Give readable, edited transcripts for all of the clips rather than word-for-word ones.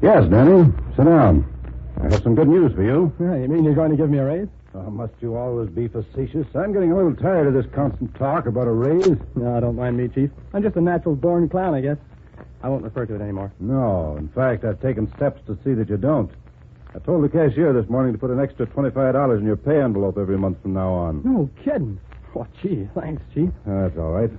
Yes, Danny. Sit down. I have some good news for you. Yeah, you mean you're going to give me a raise? Oh, must you always be facetious? I'm getting a little tired of this constant talk about a raise. No, don't mind me, Chief. I'm just a natural-born clown, I guess. I won't refer to it anymore. No. In fact, I've taken steps to see that you don't. I told the cashier this morning to put an extra $25 in your pay envelope every month from now on. No kidding. Oh, gee, thanks, Chief. That's all right.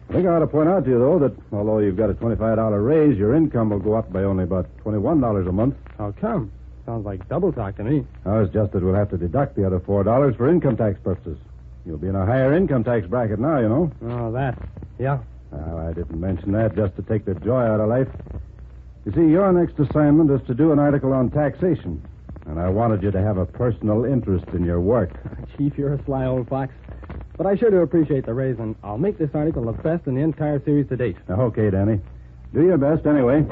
I think I ought to point out to you, though, that although you've got a $25 raise, your income will go up by only about $21 a month. How come? Sounds like double talk to me. Oh, it's just that we'll have to deduct the other $4 for income tax purposes. You'll be in a higher income tax bracket now, you know. Oh, that. Yeah. Well, I didn't mention that just to take the joy out of life. You see, your next assignment is to do an article on taxation, and I wanted you to have a personal interest in your work. Chief, you're a sly old fox. But I sure do appreciate the raise, and I'll make this article the best in the entire series to date. Okay, Danny. Do your best anyway.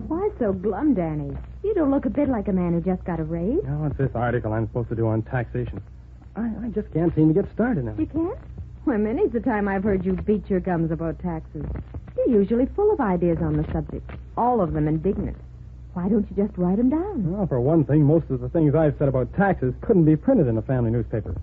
Why so glum, Danny? You don't look a bit like a man who just got a raise. No, it's this article I'm supposed to do on taxation. I just can't seem to get started now. You can't? Why, many's the time I've heard you beat your gums about taxes. You're usually full of ideas on the subject, all of them indignant. Why don't you just write them down? Well, for one thing, most of the things I've said about taxes couldn't be printed in a family newspaper.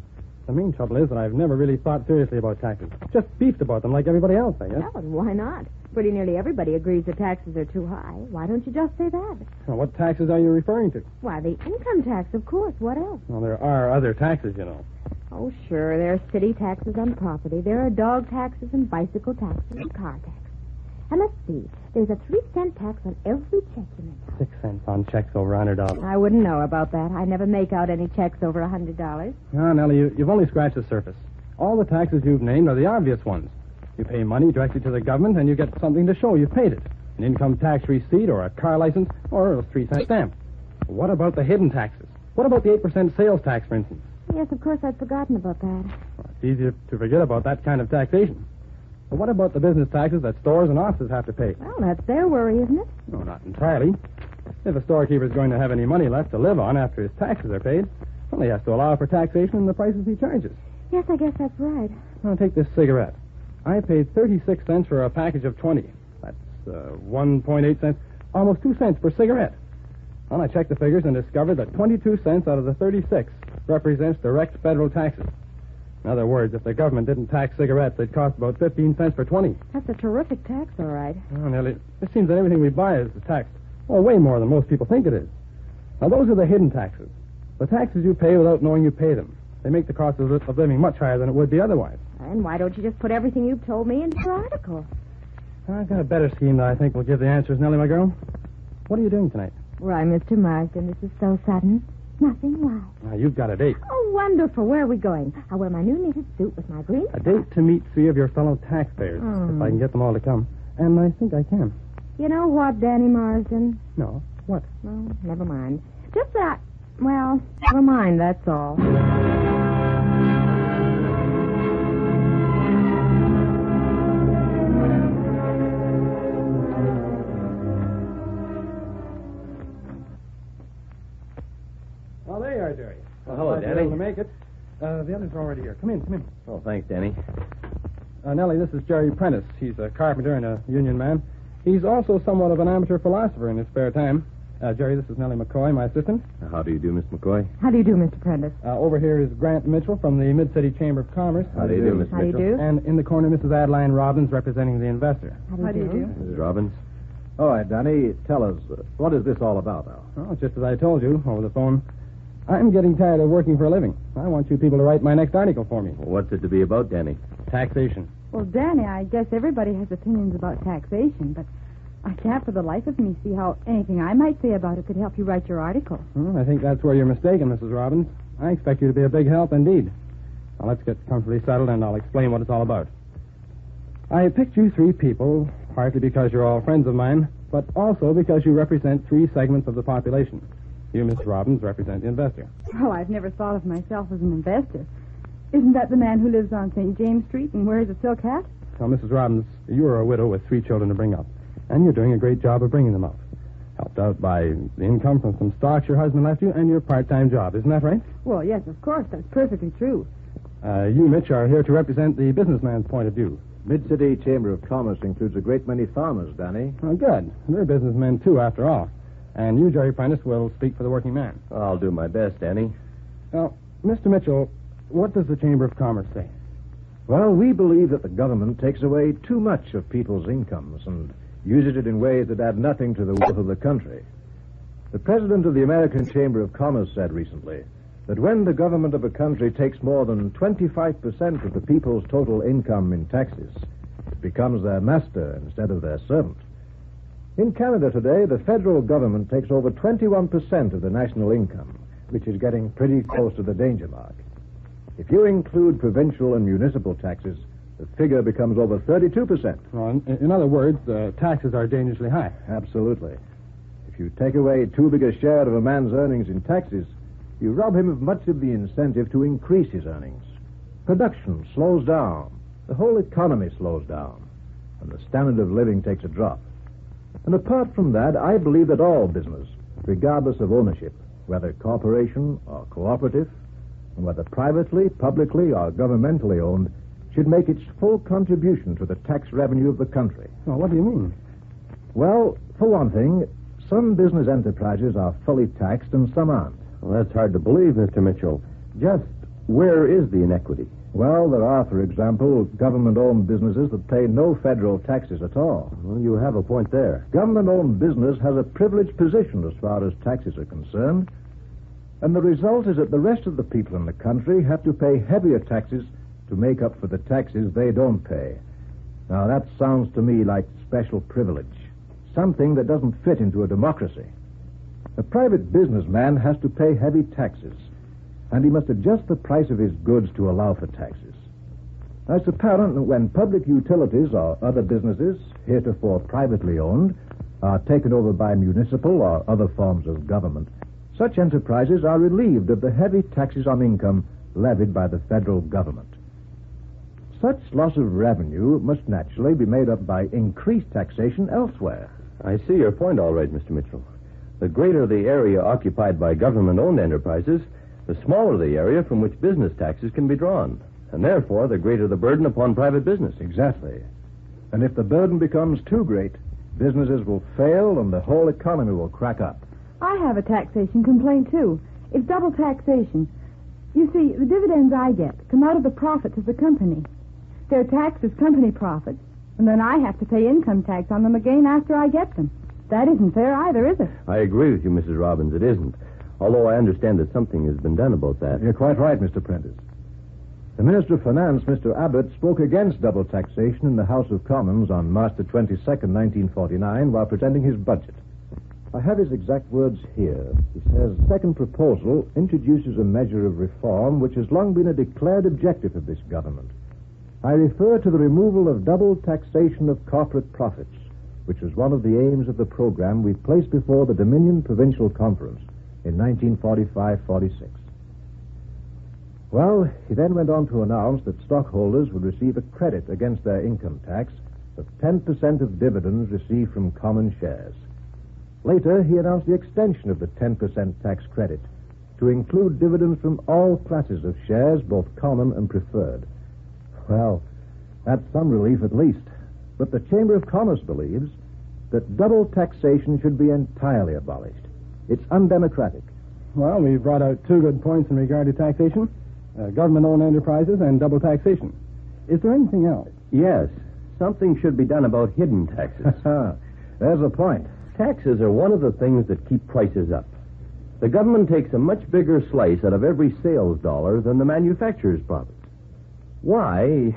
The main trouble is that I've never really thought seriously about taxes. Just beefed about them like everybody else, I guess. Well, and why not? Pretty nearly everybody agrees that taxes are too high. Why don't you just say that? Well, what taxes are you referring to? Why, the income tax, of course. What else? Well, there are other taxes, you know. Oh, sure. There are city taxes on property. There are dog taxes and bicycle taxes and car tax. And let's see. There's a 3-cent tax on every check you make. 6 cents on checks over $100. I wouldn't know about that. I never make out any checks over $100. No, Nellie, you've only scratched the surface. All the taxes you've named are the obvious ones. You pay money directly to the government, and you get something to show you've paid it. An income tax receipt or a car license or a 3-cent stamp. What about the hidden taxes? What about the 8% sales tax, for instance? Yes, of course, I'd forgotten about that. Well, it's easier to forget about that kind of taxation. But what about the business taxes that stores and offices have to pay? Well, that's their worry, isn't it? No, not entirely. If a storekeeper's going to have any money left to live on after his taxes are paid, well, he has to allow for taxation in the prices he charges. Yes, I guess that's right. Now, take this cigarette. I paid 36 cents for a package of 20. That's 1.8 cents, almost 2 cents per cigarette. Well, I checked the figures and discovered that 22 cents out of the 36 represents direct federal taxes. In other words, if the government didn't tax cigarettes, they'd cost about 15 cents for 20. That's a terrific tax, all right. Oh, Nellie, it seems that everything we buy is taxed. Oh, way more than most people think it is. Now, those are the hidden taxes. The taxes you pay without knowing you pay them. They make the cost of living much higher than it would be otherwise. And why don't you just put everything you've told me into your article? I've got a better scheme that I think will give the answers, Nellie, my girl. What are you doing tonight? Why, Mr. Marsden, this is so sudden. Nothing. Why? Now, you've got a date. Oh, wonderful. Where are we going? I'll wear my new knitted suit with my green... A date to meet 3 of your fellow taxpayers, if I can get them all to come. And I think I can. You know what, Danny Marsden? No. What? Well, never mind. Just that... Well, never mind, that's all. Well, there you are, Jerry. Well, hello, Glad you're Danny. able to make it. The others are already here. Come in. Oh, thanks, Danny. Nellie, this is Jerry Prentice. He's a carpenter and a union man. He's also somewhat of an amateur philosopher in his spare time. Jerry, this is Nelly Macroy, my assistant. How do you do, Miss McCoy? How do you do, Mr. Prentice? Over here is Grant Mitchell from the Mid-City Chamber of Commerce. How do you do, Miss How do you Mitchell? do? And in the corner, Mrs. Adeline Robbins, representing the investor. How do you do? Mrs. Robbins? All right, Danny, tell us, what is this all about now? Well, just as I told you over the phone, I'm getting tired of working for a living. I want you people to write my next article for me. What's it to be about, Danny? Taxation. Well, Danny, I guess everybody has opinions about taxation, but I can't for the life of me see how anything I might say about it could help you write your article. Well, I think that's where you're mistaken, Mrs. Robbins. I expect you to be a big help indeed. Now, let's get comfortably settled, and I'll explain what it's all about. I picked you 3 people, partly because you're all friends of mine, but also because you represent 3 segments of the population. You, Miss Robbins, represent the investor. Well, I've never thought of myself as an investor. Isn't that the man who lives on St. James Street and wears a silk hat? Now, Mrs. Robbins, you're a widow with 3 children to bring up, and you're doing a great job of bringing them up. Helped out by the income from some stocks your husband left you and your part-time job. Isn't that right? Well, yes, of course. That's perfectly true. You, Mitch, are here to represent the businessman's point of view. Mid-City Chamber of Commerce includes a great many farmers, Danny. Oh, good. They're businessmen, too, after all. And you, Jerry Prentice, will speak for the working man. I'll do my best, Danny. Now, Mr. Mitchell, what does the Chamber of Commerce say? Well, we believe that the government takes away too much of people's incomes and uses it in ways that add nothing to the wealth of the country. The president of the American Chamber of Commerce said recently that when the government of a country takes more than 25% of the people's total income in taxes, it becomes their master instead of their servant. In Canada today, the federal government takes over 21% of the national income, which is getting pretty close to the danger mark. If you include provincial and municipal taxes, the figure becomes over 32%. Well, in other words, taxes are dangerously high. Absolutely. If you take away too big a share of a man's earnings in taxes, you rob him of much of the incentive to increase his earnings. Production slows down. The whole economy slows down. And the standard of living takes a drop. And apart from that, I believe that all business, regardless of ownership, whether corporation or cooperative, and whether privately, publicly, or governmentally owned, should make its full contribution to the tax revenue of the country. Well, what do you mean? Well, for one thing, some business enterprises are fully taxed and some aren't. Well, that's hard to believe, Mr. Mitchell. Just where is the inequity? Well, there are, for example, government-owned businesses that pay no federal taxes at all. Well, you have a point there. Government-owned business has a privileged position as far as taxes are concerned, and the result is that the rest of the people in the country have to pay heavier taxes to make up for the taxes they don't pay. Now, that sounds to me like special privilege, something that doesn't fit into a democracy. A private businessman has to pay heavy taxes, and he must adjust the price of his goods to allow for taxes. Now, it's apparent that when public utilities or other businesses, heretofore privately owned, are taken over by municipal or other forms of government, such enterprises are relieved of the heavy taxes on income levied by the federal government. Such loss of revenue must naturally be made up by increased taxation elsewhere. I see your point all right, Mr. Mitchell. The greater the area occupied by government-owned enterprises, the smaller the area from which business taxes can be drawn, and therefore the greater the burden upon private business. Exactly. And if the burden becomes too great, businesses will fail and the whole economy will crack up. I have a taxation complaint, too. It's double taxation. You see, the dividends I get come out of the profits of the company. They're taxed as company profits, and then I have to pay income tax on them again after I get them. That isn't fair either, is it? I agree with you, Mrs. Robbins. It isn't. Although I understand that something has been done about that. You're quite right, Mr. Prentice. The Minister of Finance, Mr. Abbott, spoke against double taxation in the House of Commons on March the 22nd, 1949, while presenting his budget. I have his exact words here. He says, the second proposal introduces a measure of reform which has long been a declared objective of this government. I refer to the removal of double taxation of corporate profits, which was one of the aims of the program we placed before the Dominion Provincial Conference in 1945-46. Well, he then went on to announce that stockholders would receive a credit against their income tax of 10% of dividends received from common shares. Later, he announced the extension of the 10% tax credit to include dividends from all classes of shares, both common and preferred. Well, that's some relief at least. But the Chamber of Commerce believes that double taxation should be entirely abolished. It's undemocratic. Well, we've brought out two good points in regard to taxation. Government-owned enterprises and double taxation. Is there anything else? Yes. Something should be done about hidden taxes. There's a point. Taxes are one of the things that keep prices up. The government takes a much bigger slice out of every sales dollar than the manufacturer's profits. Why,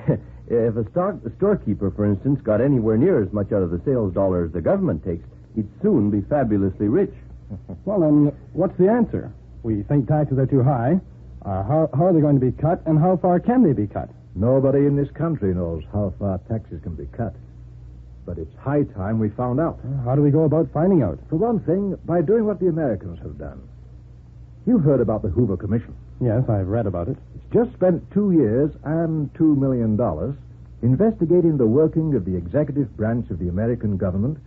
if a storekeeper, for instance, got anywhere near as much out of the sales dollar as the government takes, he'd soon be fabulously rich. Well, then, what's the answer? We think taxes are too high. How are they going to be cut, and how far can they be cut? Nobody in this country knows how far taxes can be cut. But it's high time we found out. How do we go about finding out? For one thing, by doing what the Americans have done. You've heard about the Hoover Commission. Yes, I've read about it. It's just spent 2 years and $2 million investigating the working of the executive branch of the American government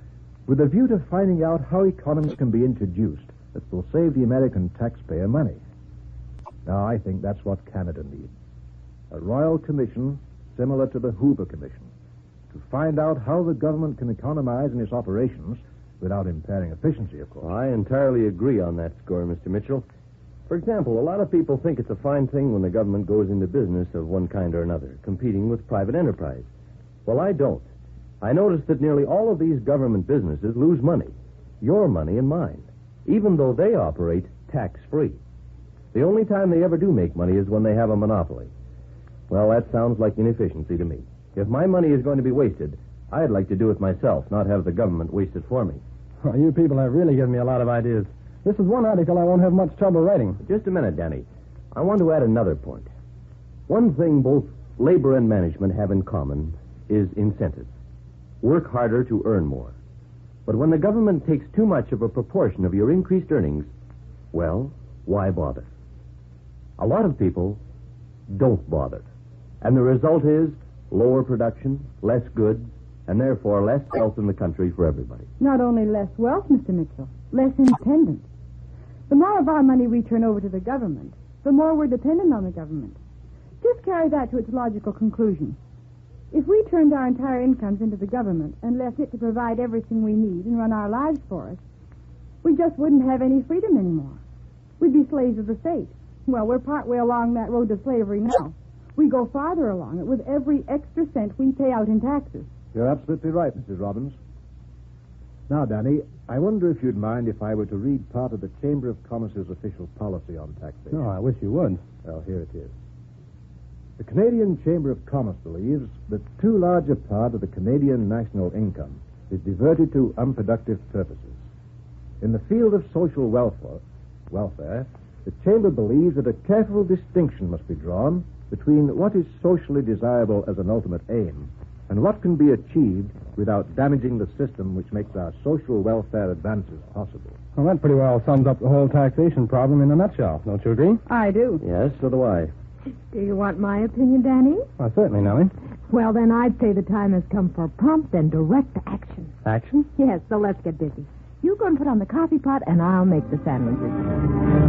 with a view to finding out how economies can be introduced that will save the American taxpayer money. Now, I think that's what Canada needs. A royal commission similar to the Hoover Commission to find out how the government can economize in its operations without impairing efficiency, of course. Well, I entirely agree on that score, Mr. Mitchell. For example, a lot of people think it's a fine thing when the government goes into business of one kind or another, competing with private enterprise. Well, I don't. I notice that nearly all of these government businesses lose money, your money and mine, even though they operate tax-free. The only time they ever do make money is when they have a monopoly. Well, that sounds like inefficiency to me. If my money is going to be wasted, I'd like to do it myself, not have the government waste it for me. Well, you people have really given me a lot of ideas. This is one article I won't have much trouble writing. Just a minute, Danny. I want to add another point. One thing both labor and management have in common is incentives. Work harder to earn more. But when the government takes too much of a proportion of your increased earnings, well, why bother? A lot of people don't bother. And the result is lower production, less goods, and therefore less wealth in the country for everybody. Not only less wealth, Mr. Mitchell, less independence. The more of our money we turn over to the government, the more we're dependent on the government. Just carry that to its logical conclusion. If we turned our entire incomes into the government and left it to provide everything we need and run our lives for us, we just wouldn't have any freedom anymore. We'd be slaves of the state. Well, we're partway along that road to slavery now. We go farther along it with every extra cent we pay out in taxes. You're absolutely right, Mrs. Robbins. Now, Danny, I wonder if you'd mind if I were to read part of the Chamber of Commerce's official policy on taxation. Oh, I wish you would. Well, here it is. The Canadian Chamber of Commerce believes that too large a part of the Canadian national income is diverted to unproductive purposes. In the field of social welfare, the Chamber believes that a careful distinction must be drawn between what is socially desirable as an ultimate aim and what can be achieved without damaging the system which makes our social welfare advances possible. Well, that pretty well sums up the whole taxation problem in a nutshell. Don't you agree? I do. Yes, so do I. Do you want my opinion, Danny? Well, certainly, Nellie. Well, then I'd say the time has come for prompt and direct action. Action? Yes, so let's get busy. You go and put on the coffee pot, and I'll make the sandwiches.